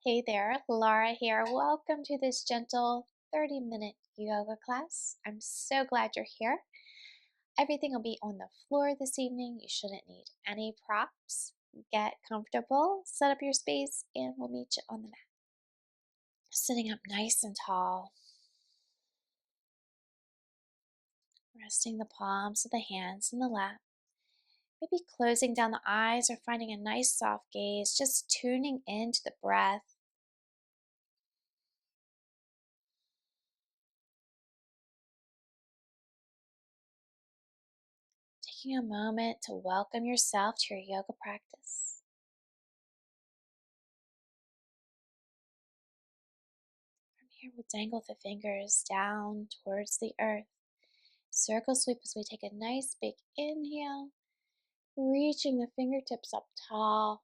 Hey there, Laura here. Welcome to this gentle 30-minute yoga class. I'm so glad you're here. Everything will be on the floor this evening. You shouldn't need any props. Get comfortable, set up your space, and we'll meet you on the mat. Sitting up nice and tall. Resting the palms of the hands in the lap. Maybe closing down the eyes or finding a nice soft gaze, just tuning into the breath. Taking a moment to welcome yourself to your yoga practice. From here, we'll dangle the fingers down towards the earth. Circle sweep as we take a nice big inhale, reaching the fingertips up tall.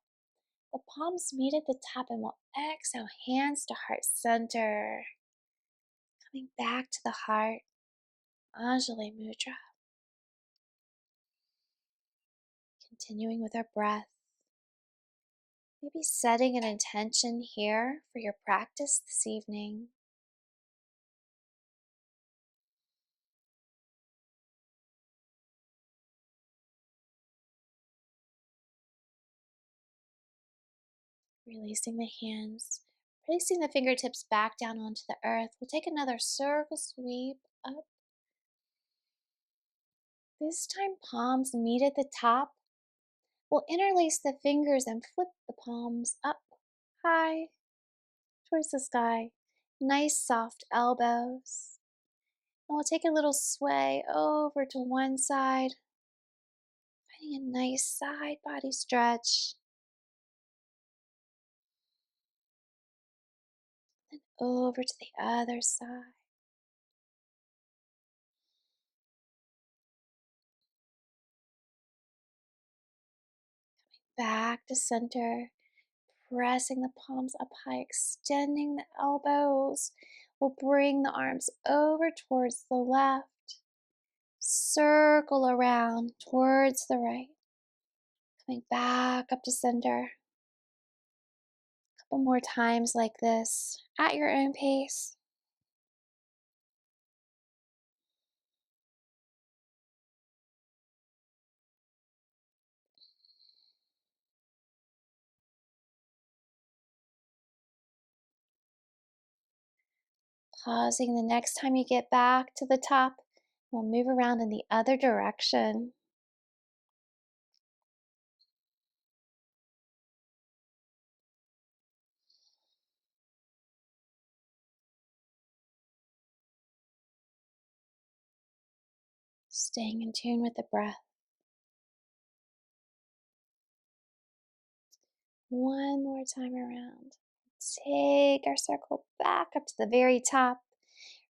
The palms meet at the top, and we'll exhale, hands to heart center. Coming back to the heart, Anjali Mudra. Continuing with our breath. Maybe setting an intention here for your practice this evening. Releasing the hands, placing the fingertips back down onto the earth. We'll take another circle sweep up. This time, palms meet at the top. We'll interlace the fingers and flip the palms up high towards the sky. Nice soft elbows. And we'll take a little sway over to one side, finding a nice side body stretch. Then over to the other side. Back to center. Pressing the palms up high, extending the elbows. We'll bring the arms over towards the left. Circle around towards the right. Coming back up to center. A couple more times like this at your own pace. Pausing the next time you get back to the top. We'll move around in the other direction. Staying in tune with the breath. One more time around. Take our circle back up to the very top.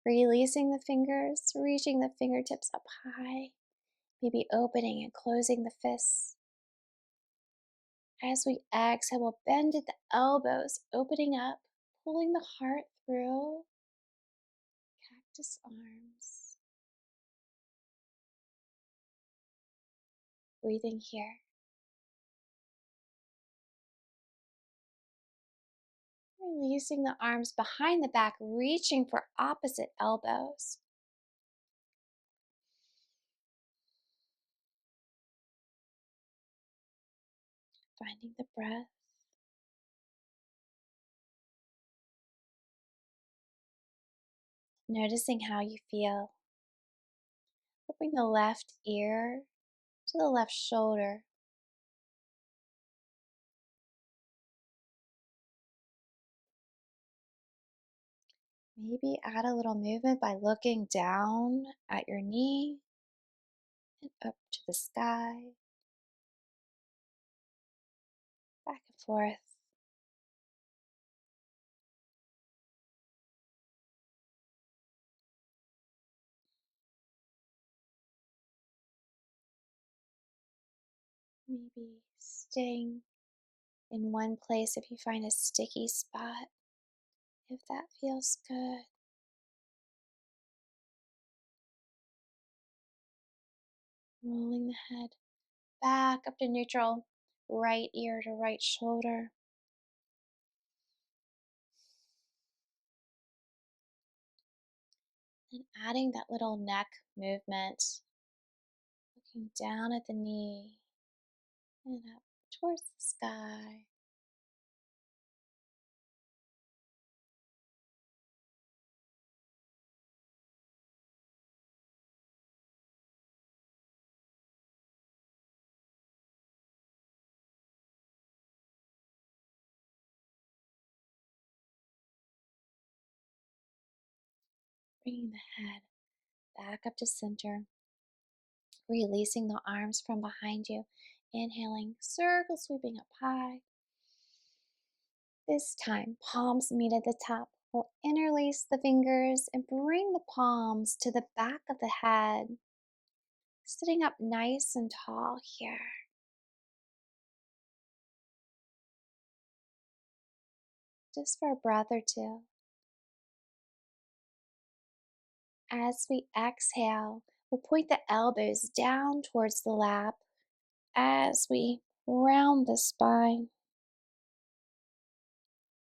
Releasing the fingers, reaching the fingertips up high. Maybe opening and closing the fists. As we exhale, we'll bend at the elbows, opening up, pulling the heart through. Cactus arms. Breathing here. Releasing the arms behind the back, reaching for opposite elbows. Finding the breath. Noticing how you feel. We'll bring the left ear to the left shoulder. Maybe add a little movement by looking down at your knee and up to the sky, back and forth. Maybe staying in one place if you find a sticky spot, if that feels good. Rolling the head back up to neutral, right ear to right shoulder. adding that little neck movement, looking down at the knee and up towards the sky. Bringing the head back up to center, releasing the arms from behind you. Inhaling, circle sweeping up high. This time, palms meet at the top. We'll interlace the fingers and bring the palms to the back of the head, sitting up nice and tall here. Just for a breath or two. As we exhale, we'll point the elbows down towards the lap as we round the spine.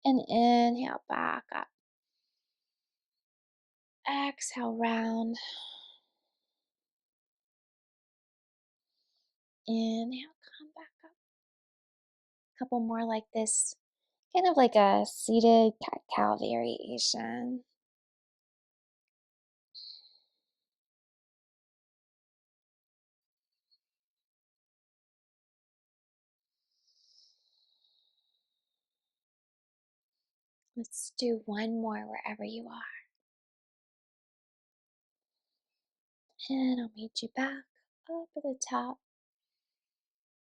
And inhale back up. Exhale, round. Inhale, come back up. Couple more like this, kind of like a seated cat-cow variation. Let's do one more wherever you are. And I'll meet you back up at the top.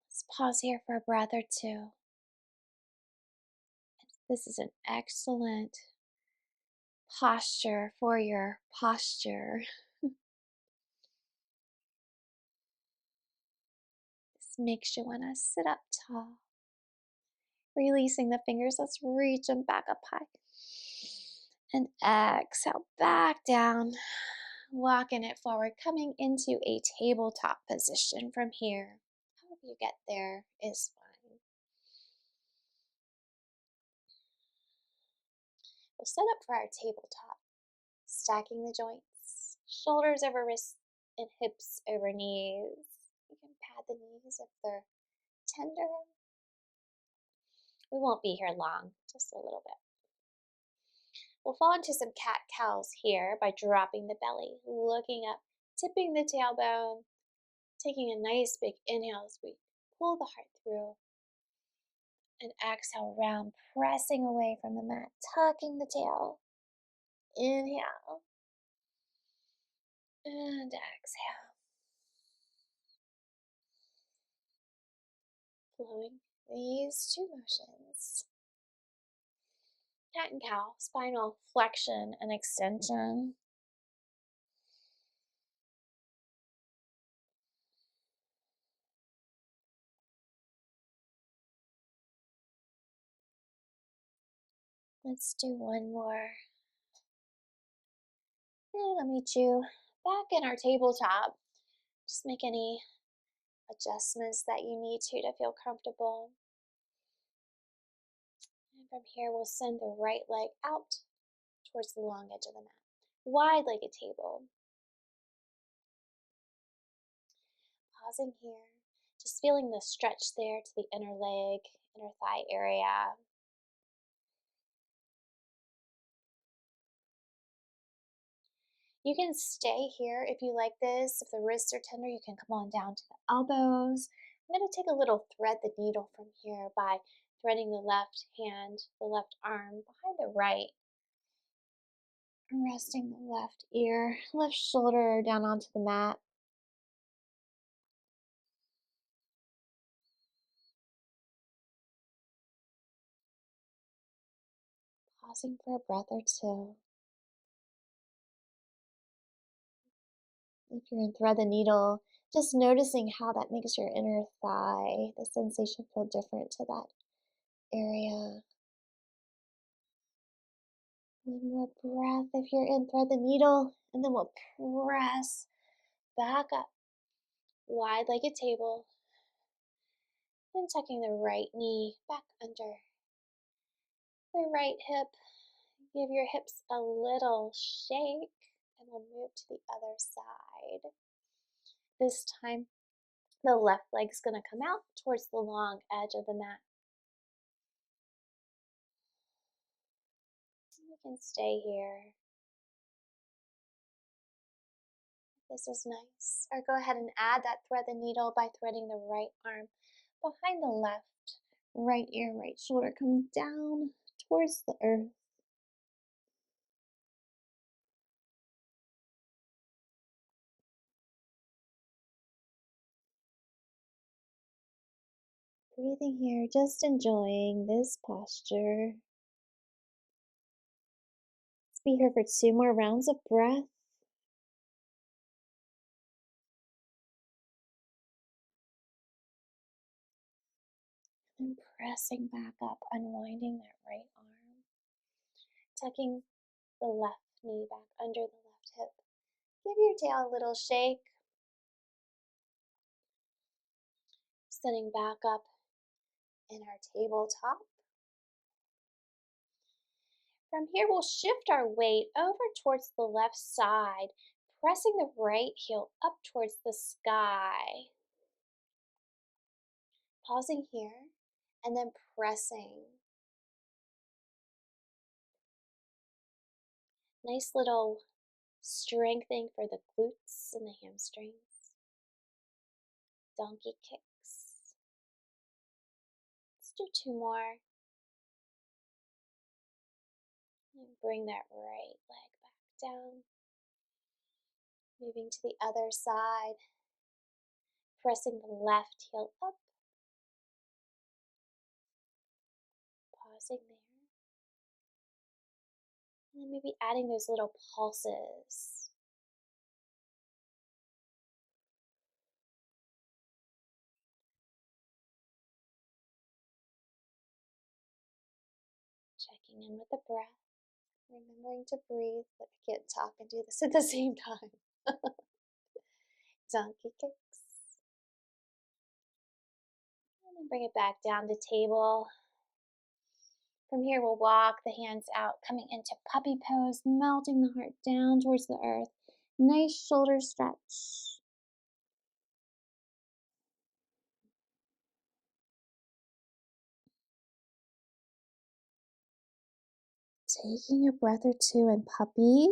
Let's pause here for a breath or two. This is an excellent posture for your posture. This makes you want to sit up tall. Releasing the fingers, let's reach them back up high. And exhale back down, walking it forward, coming into a tabletop position from here. However you get there is fine. We'll set up for our tabletop, stacking the joints, shoulders over wrists and hips over knees. You can pad the knees if they're tender. We won't be here long, just a little bit. We'll fall into some cat-cows here by dropping the belly, looking up, tipping the tailbone, taking a nice big inhale as we pull the heart through. And exhale, round, pressing away from the mat, tucking the tail. Inhale. And exhale. Flowing these two motions. Cat and cow, spinal flexion and extension. Let's do one more. And I'll meet you back in our tabletop. Just make any adjustments that you need to feel comfortable. And from here, we'll send the right leg out towards the long edge of the mat. Wide-legged table. Pausing here, just feeling the stretch there to the inner leg, inner thigh area. You can stay here if you like this. If the wrists are tender, you can come on down to the elbows. I'm going to take a little thread the needle from here by threading the left hand, the left arm behind the right. Resting the left ear, left shoulder down onto the mat. Pausing for a breath or two. If you're in thread the needle, just noticing how that makes your inner thigh, the sensation feel different to that area. One more breath if you're in thread the needle, and then we'll press back up. Wide-legged table. And tucking the right knee back under the right hip. Give your hips a little shake. And we'll move to the other side. This time, the left leg's going to come out towards the long edge of the mat. You can stay here. This is nice. Or go ahead and add that thread the needle by threading the right arm behind the left. Right ear, right shoulder comes down towards the earth. Breathing here, just enjoying this posture. Let's be here for 2 more rounds of breath. And pressing back up, unwinding that right arm. Tucking the left knee back under the left hip. Give your tail a little shake. Sitting back up in our tabletop. From here, we'll shift our weight over towards the left side, pressing the right heel up towards the sky. Pausing here and then pressing. Nice little strengthening for the glutes and the hamstrings. Donkey kicks. Let's do 2 more. And bring that right leg back down. Moving to the other side. Pressing the left heel up. Pausing there. And then maybe adding those little pulses. Checking in with the breath. Remembering to breathe. I can't talk and do this at the same time. Donkey kicks. And then bring it back down to table. From here, we'll walk the hands out, coming into puppy pose, melting the heart down towards the earth. Nice shoulder stretch. Taking a breath or two in puppy.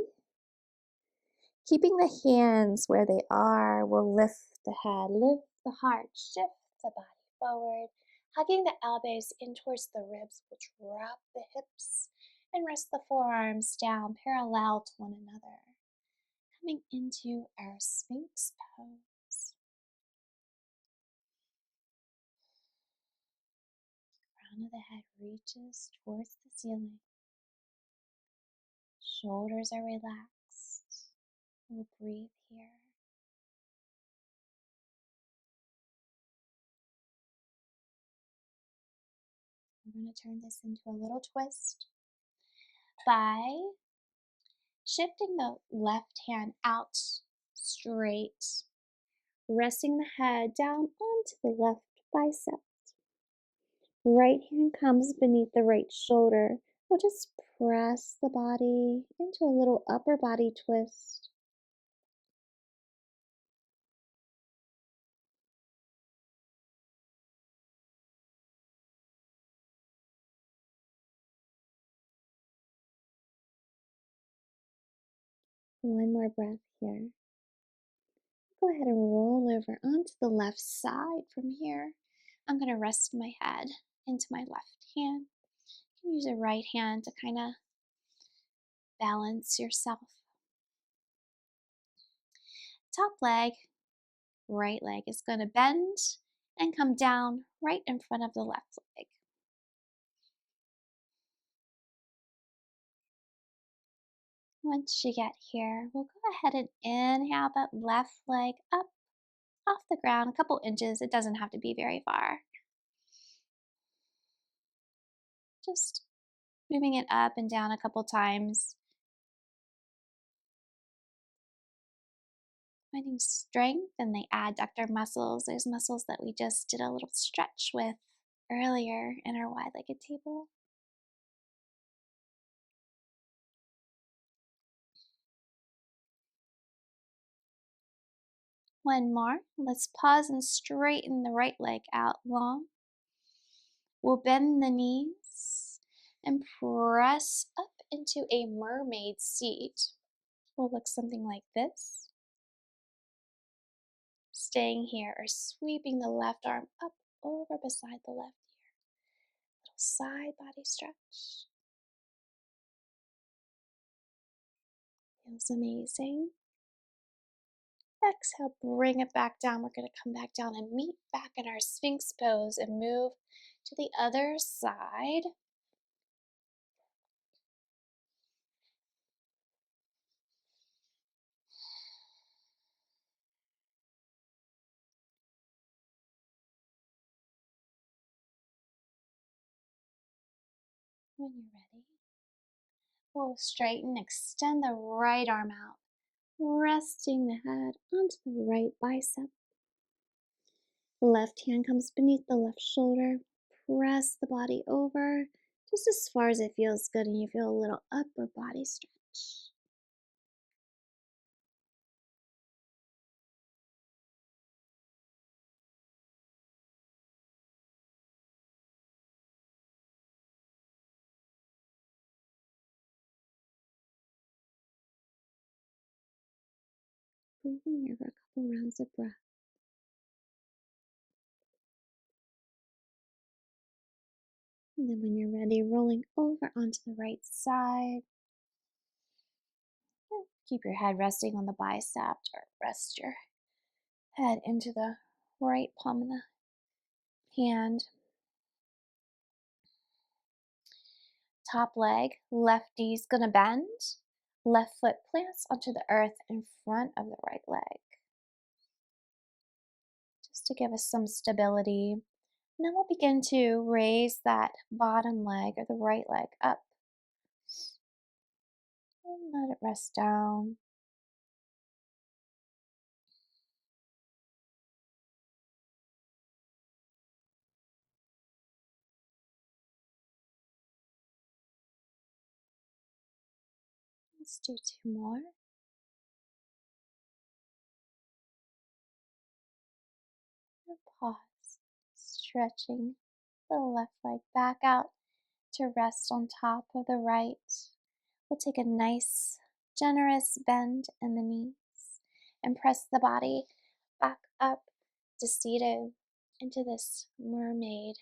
Keeping the hands where they are, we'll lift the head, lift the heart, shift the body forward. Hugging the elbows in towards the ribs, we'll drop the hips and rest the forearms down parallel to one another. Coming into our Sphinx pose. Crown of the head reaches towards the ceiling. Shoulders are relaxed. We'll breathe here. We're going to turn this into a little twist by shifting the left hand out straight, resting the head down onto the left bicep. Right hand comes beneath the right shoulder. We'll just press the body into a little upper body twist. One more breath here. Go ahead and roll over onto the left side from here. I'm going to rest my head into my left hand. You can use a right hand to kind of balance yourself. Top leg, right leg is going to bend and come down right in front of the left leg. Once you get here, we'll go ahead and inhale that left leg up off the ground a couple inches. It doesn't have to be very far. Just moving it up and down a couple times. Finding strength in the adductor muscles, those muscles that we just did a little stretch with earlier in our wide-legged table. One more. Let's pause and straighten the right leg out long. We'll bend the knees and press up into a mermaid seat. Will look something like this. Staying here or sweeping the left arm up over beside the left ear. Little side body stretch. Feels amazing. Exhale, bring it back down. We're going to come back down and meet back in our Sphinx pose and move to the other side. When you're ready, we'll straighten, extend the right arm out, resting the head onto the right bicep. The left hand comes beneath the left shoulder. Press the body over just as far as it feels good and you feel a little upper body stretch. Breathing here for a couple rounds of breath. And then when you're ready, rolling over onto the right side. Keep your head resting on the bicep or rest your head into the right palm of the hand. Top leg, left knee's gonna bend. Left foot plants onto the earth in front of the right leg. Just to give us some stability. And then we'll begin to raise that bottom leg or the right leg up. And let it rest down. Let's do two more. And pause. Stretching the left leg back out to rest on top of the right. We'll take a nice, generous bend in the knees and press the body back up to seated into this mermaid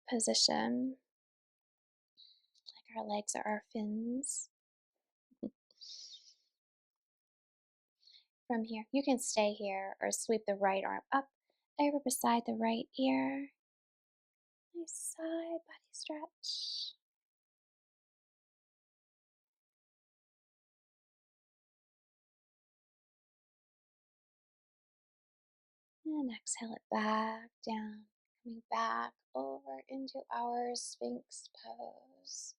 position. Like our legs are our fins. From here, you can stay here or sweep the right arm up over beside the right ear. Nice side body stretch. And exhale it back down, coming back over into our Sphinx pose.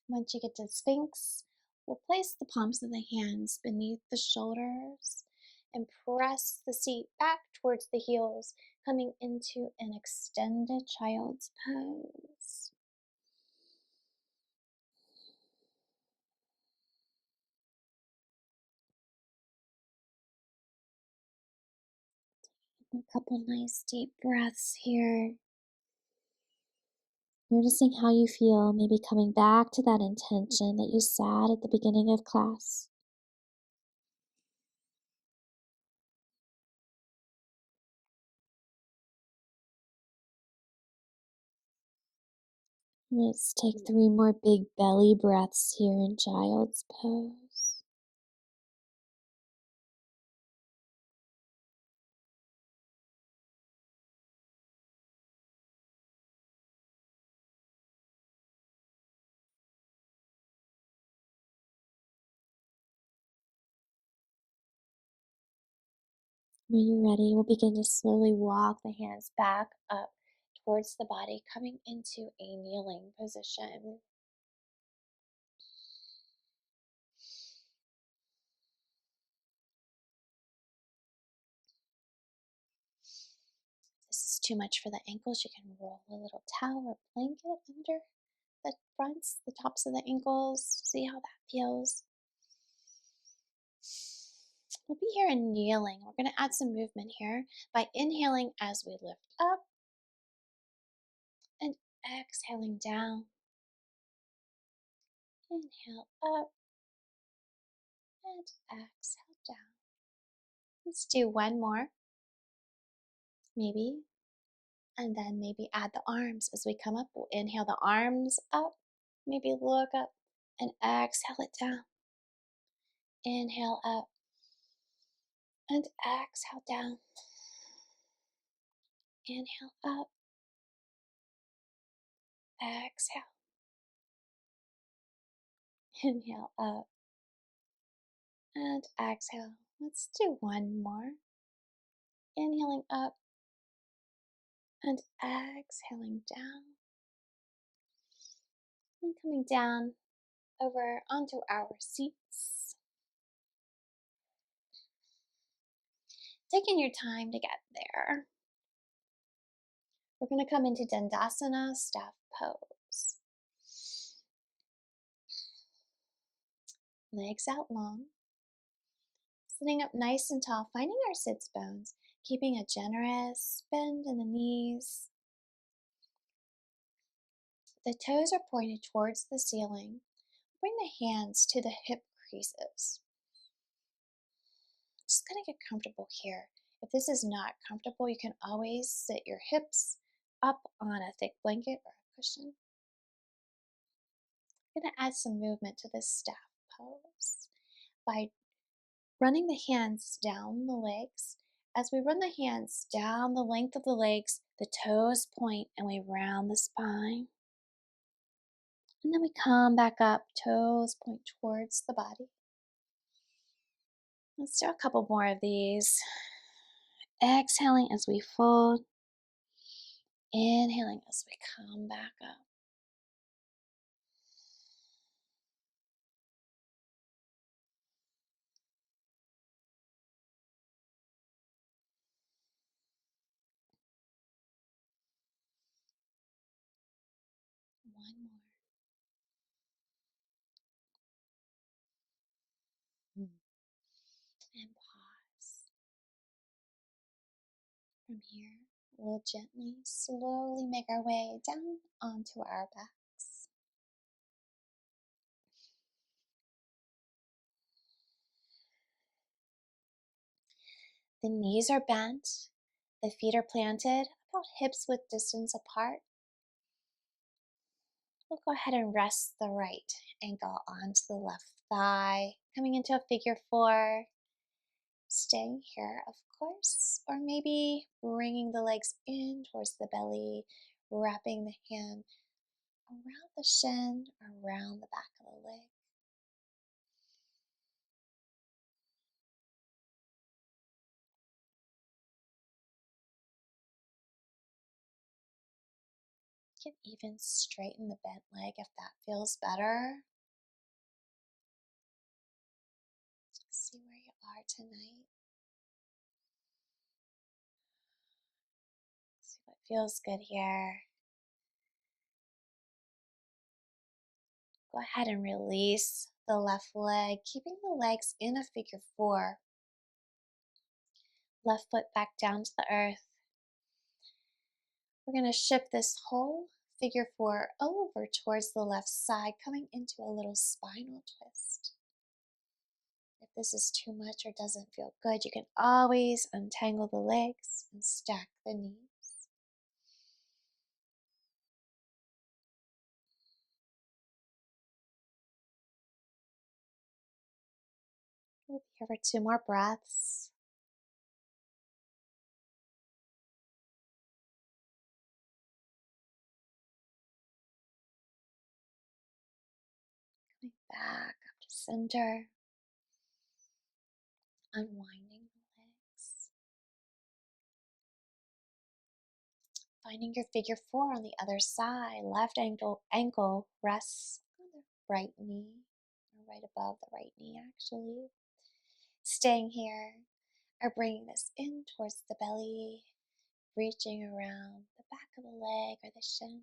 Once you get to Sphinx, we'll place the palms of the hands beneath the shoulders and press the seat back towards the heels, coming into an extended child's pose. A couple nice deep breaths here. Noticing how you feel, maybe coming back to that intention that you set at the beginning of class. Let's take 3 more big belly breaths here in child's pose. When you're ready, we'll begin to slowly walk the hands back up towards the body, coming into a kneeling position. This is too much for the ankles, you can roll a little towel or blanket under the fronts, the tops of the ankles. See how that feels. We'll be here in kneeling. We're going to add some movement here by inhaling as we lift up and exhaling down. Inhale up and exhale down. Let's do one more, maybe, and then maybe add the arms as we come up. We'll inhale the arms up, maybe look up, and exhale it down. Inhale up and exhale down. Inhale up, exhale. Inhale up and exhale. Let's do one more. Inhaling up and exhaling down. And coming down over onto our seats. Taking your time to get there. We're going to come into Dandasana, staff pose. Legs out long. Sitting up nice and tall, finding our sits bones, keeping a generous bend in the knees. The toes are pointed towards the ceiling. Bring the hands to the hip creases. Just gonna get comfortable here. If this is not comfortable, you can always sit your hips up on a thick blanket or a cushion. I'm gonna add some movement to this staff pose by running the hands down the legs. As we run the hands down the length of the legs, the toes point and we round the spine. And then we come back up, toes point towards the body. Let's do a couple more of these. Exhaling as we fold. Inhaling as we come back up. One more. And pause. From here, we'll gently, slowly make our way down onto our backs. The knees are bent, the feet are planted, about hips width distance apart. We'll go ahead and rest the right ankle onto the left thigh, coming into a figure four. Staying here, of course, or maybe bringing the legs in towards the belly, wrapping the hand around the shin, around the back of the leg. You can even straighten the bent leg if that feels better. See where you are tonight. See what feels good here. Go ahead and release the left leg, keeping the legs in a figure four. Left foot back down to the earth. We're going to shift this whole figure four over towards the left side, coming into a little spinal twist. If this is too much or doesn't feel good, you can always untangle the legs and stack the knees. We'll be here for 2 more breaths. Coming back up to center. Unwinding the legs. Finding your figure four on the other side. Left ankle rests on the right knee, or right above the right knee actually. Staying here, or bringing this in towards the belly, reaching around the back of the leg or the shin.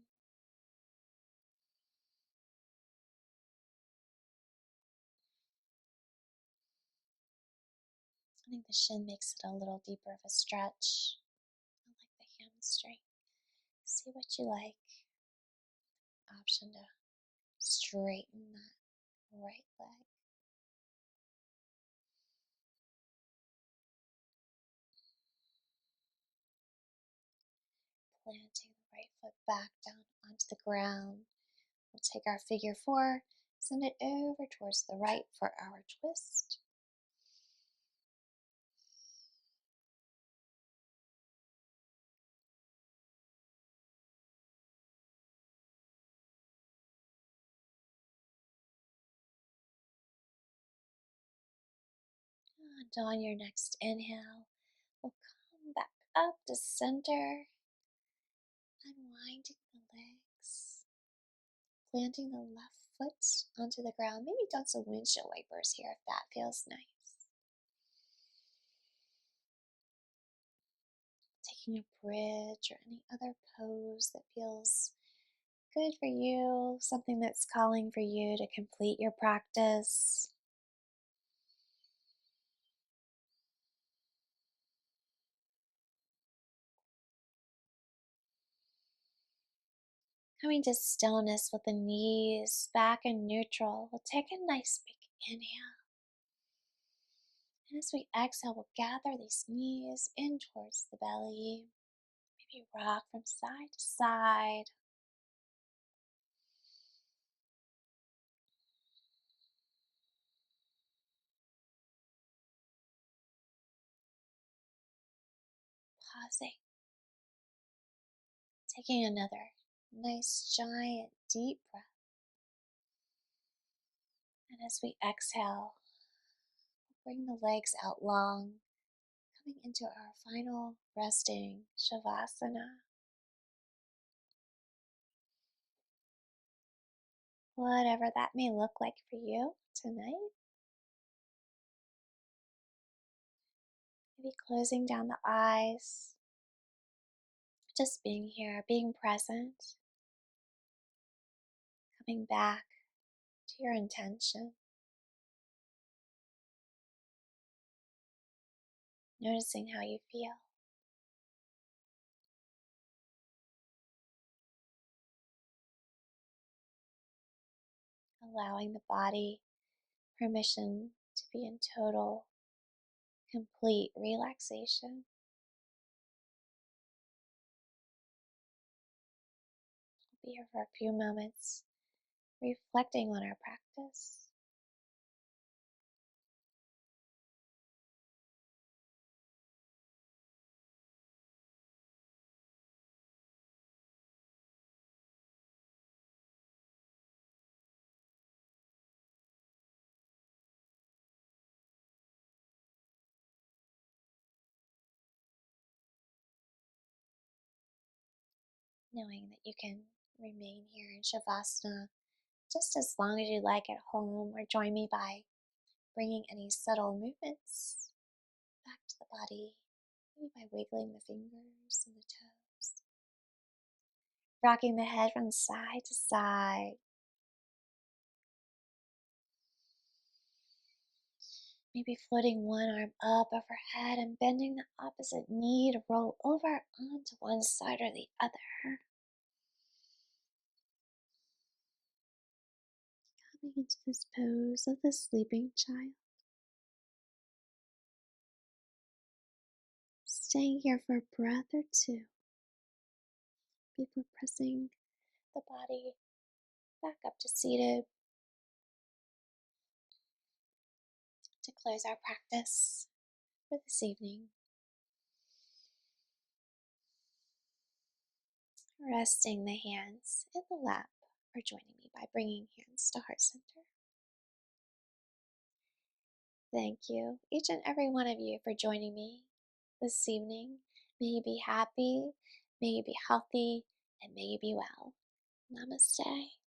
I think the shin makes it a little deeper of a stretch. I like the hamstring. See what you like. Option to straighten that right leg. Planting the right foot back down onto the ground. We'll take our figure four, send it over towards the right for our twist. And on your next inhale, we'll come back up to center, unwinding the legs, planting the left foot onto the ground. Maybe done some windshield wipers here if that feels nice. Taking a bridge or any other pose that feels good for you, something that's calling for you to complete your practice. Coming to stillness with the knees back in neutral, we'll take a nice big inhale. And as we exhale, we'll gather these knees in towards the belly. Maybe rock from side to side. Pausing. Taking another nice, giant, deep breath. And as we exhale, we'll bring the legs out long, coming into our final resting Shavasana. Whatever that may look like for you tonight. Maybe closing down the eyes, just being here, being present, coming back to your intention, noticing how you feel, allowing the body permission to be in total, complete relaxation. We'll be here for a few moments, reflecting on our practice. Knowing that you can remain here in Shavasana just as long as you like at home, or join me by bringing any subtle movements back to the body, maybe by wiggling the fingers and the toes, rocking the head from side to side. Maybe floating one arm up overhead and bending the opposite knee to roll over onto one side or the other. Coming into this pose of the sleeping child. Staying here for a breath or two before pressing the body back up to seated to close our practice for this evening. Resting the hands in the lap, or joining me by bringing hands to heart center. Thank you, each and every one of you, for joining me this evening. May you be happy, may you be healthy, and may you be well. Namaste.